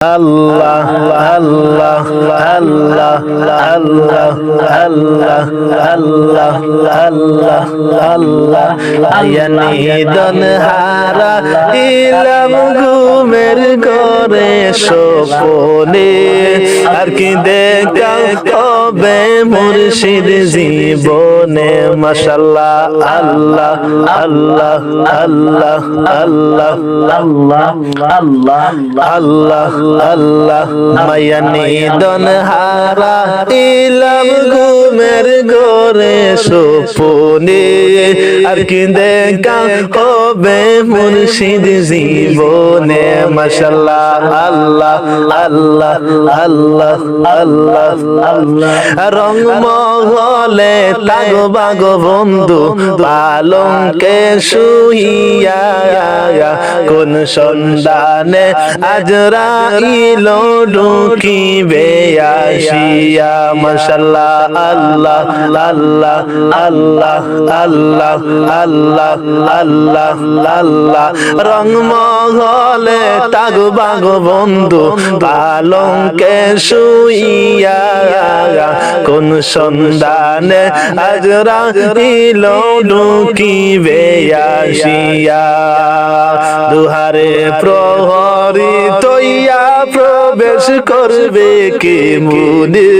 আল্লাহ আল্লাহ আল্লাহ আল্লাহ আল্লাহ আল্লাহ আল্লাহ আল্লাহ আয়ানি দন হারা ইলাম ঘুমের ঘরে স্বপনে আর কি দেখা হবে মুর্শিদ জীবনে মাশাআল্লাহ আল্লাহ আল্লাহ আল্লাহ আল্লাহ আল্লাহ আল্লাহ আল্লাহ আল্লাহ মায়ানি দন হারা ইলাম ঘুমের ঘরে স্বপনে আর কি দেখা হবে মুর্শিদ জীবনে মাশাআল্লাহ আল্লাহ আল্লাহ আল্লাহ আল্লাহ আল্লাহ রং মহলে তাগো বাগো বন্ধু পালঙ্কে শুইয়া কোন সন্ধানে আজরাইল ঢুকিবে আসিয়া মাশাআল্লাহ আল্লাহ আল্লাহ আল্লাহ আল্লাহ আল্লাহ আল্লাহ আল্লাহ রং মহলে তাগো বাগো বন্ধু পালঙ্কে শুইয়া কোন সন্ধানে আজরাইল ঢুকিবে আসিয়া দুহারে প্রহরী তৈয়া প্রবেশ করবে কে মুনে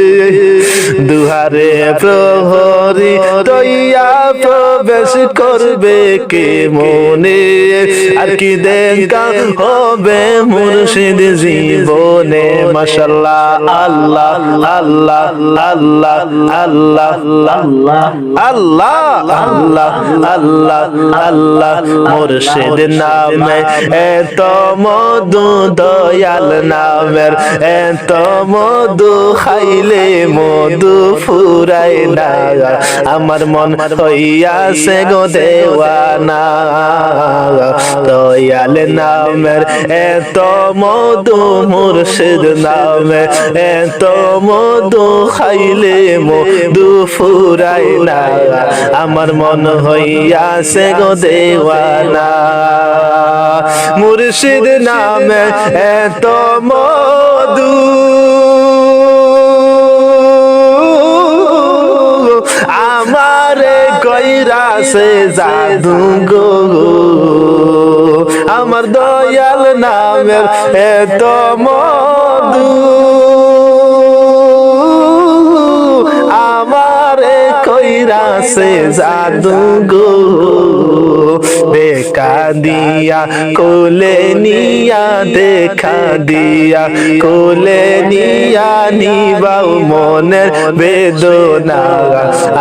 দুহারে প্রহরী তৈয়া প্রবেশ করবে কে মনে আর কি দেখা হবে মুর্শিদ জীবনে মাশাআল্লাহ আল্লাহ আল্লাহ আল্লাহ আল্লাহ আল্লাহ আল্লাহ আল্লাহ আল্লাহ আল্লাহ মুর্শিদ নামে এত মধু দয়াল নামের এত মধু খাইলে মধু ফুরাই না আমার মন হইয়াছে গো দেওয়ানা দয়াল নামের এত মধু মুর্শিদ নামে এত মধু খাইলে মধু ফুরাই না আমার মন হইয়াছে গো দেওয়ানা মুর্শিদ নামে এত মধু আমারে কইরাছে জাদু গো আমার দয়াল নামের এত মধু আমারে কইরাছে জাদু গো দেখা দিয়া কোলে নিয়া দেখা দিয়া কোলে নিয়া নিবাও মনের বেদনা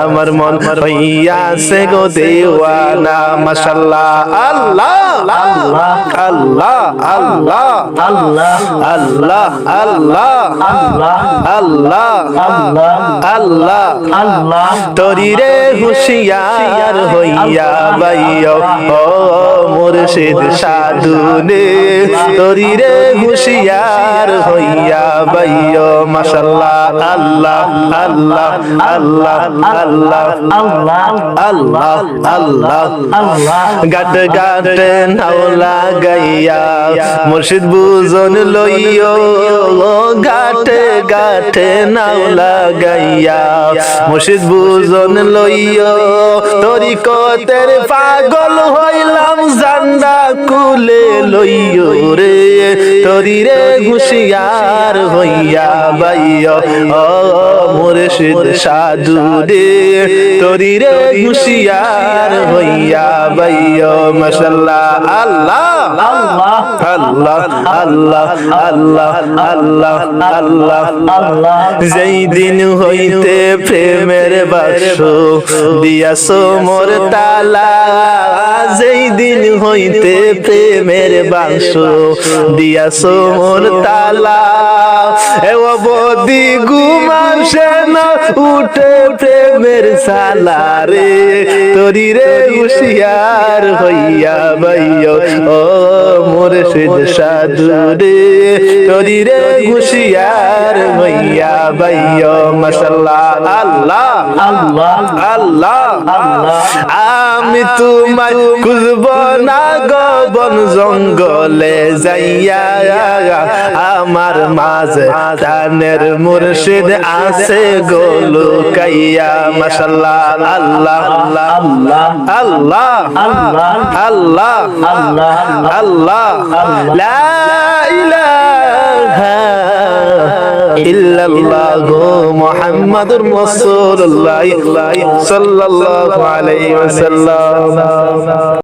আমার মন হইয়াছে গো দেওয়ানা মাশাআল্লাহ আল্লাহ আল্লাহ আল্লাহ আল্লাহ আল্লাহ আল্লাহ আল্লাহ আল্লাহ আল্লাহ তরিরে হুশিয়ার হইয়া বাইও ও মুর্শিদ সাধুনে তরিরে হুশিয়ার হইয়া বাইও মাশাআল্লাহ আল্লাহ আল্লাহ আল্লাহ আল্লাহ আল্লাহ আল্লাহ আল্লাহ আল্লাহ গাট গাট নাও লাগাইয়া মুর্শিদ বুজন লইও গাটে গাটে নাও লাগাইয়া মুর্শিদ বুজন লইও তরিকতের পাগল হইলাম জান্ডা কুলে লইও রে তরিরে হুশিয়ার হইয়া বাইও ও মুর্শিদ সাধু রে তরিরে হুশিয়ার হইয়া বাইও মাশাআল্লাহ আল্লাহ আল্লাহ আল্লাহ আল্লাহ আল্লাহ আল্লাহ আল্লাহ আল্লাহ যেই দিন হইতে প্রেমের বাক্স দিয়াছো মোর তালা যেই দিন হইতে প্রেমের বাক্স দিয়াছো মোর তালা এ অবধি ঘুমাসে না উঠে প্রেমের সালারে তোরি রে হুশিয়ার হইয়া বাইও ও মুর্শিদ সাধুরে তোরি রে হুশিয়ার হইয়া বাইও মাশাআল্লাহ আল্লাহ আল্লাহ আল্লাহ আল্লাহ আমি তোমায় খুঁজব না গো বন জঙ্গলে যাইয়া আমার মাঝে প্রাণের মুর্শিদ আছে গো লুকাইয়া মাশাআল্লাহ আল্লাহ আল্লাহ আল্লাহ আল্লাহ আল্লাহ আল্লাহ লা ইলাহা ইল্লাল্লাহু মুহাম্মাদুর রাসূলুল্লাহ সাল্লাল্লাহু আলাইহি ওয়াসাল্লাম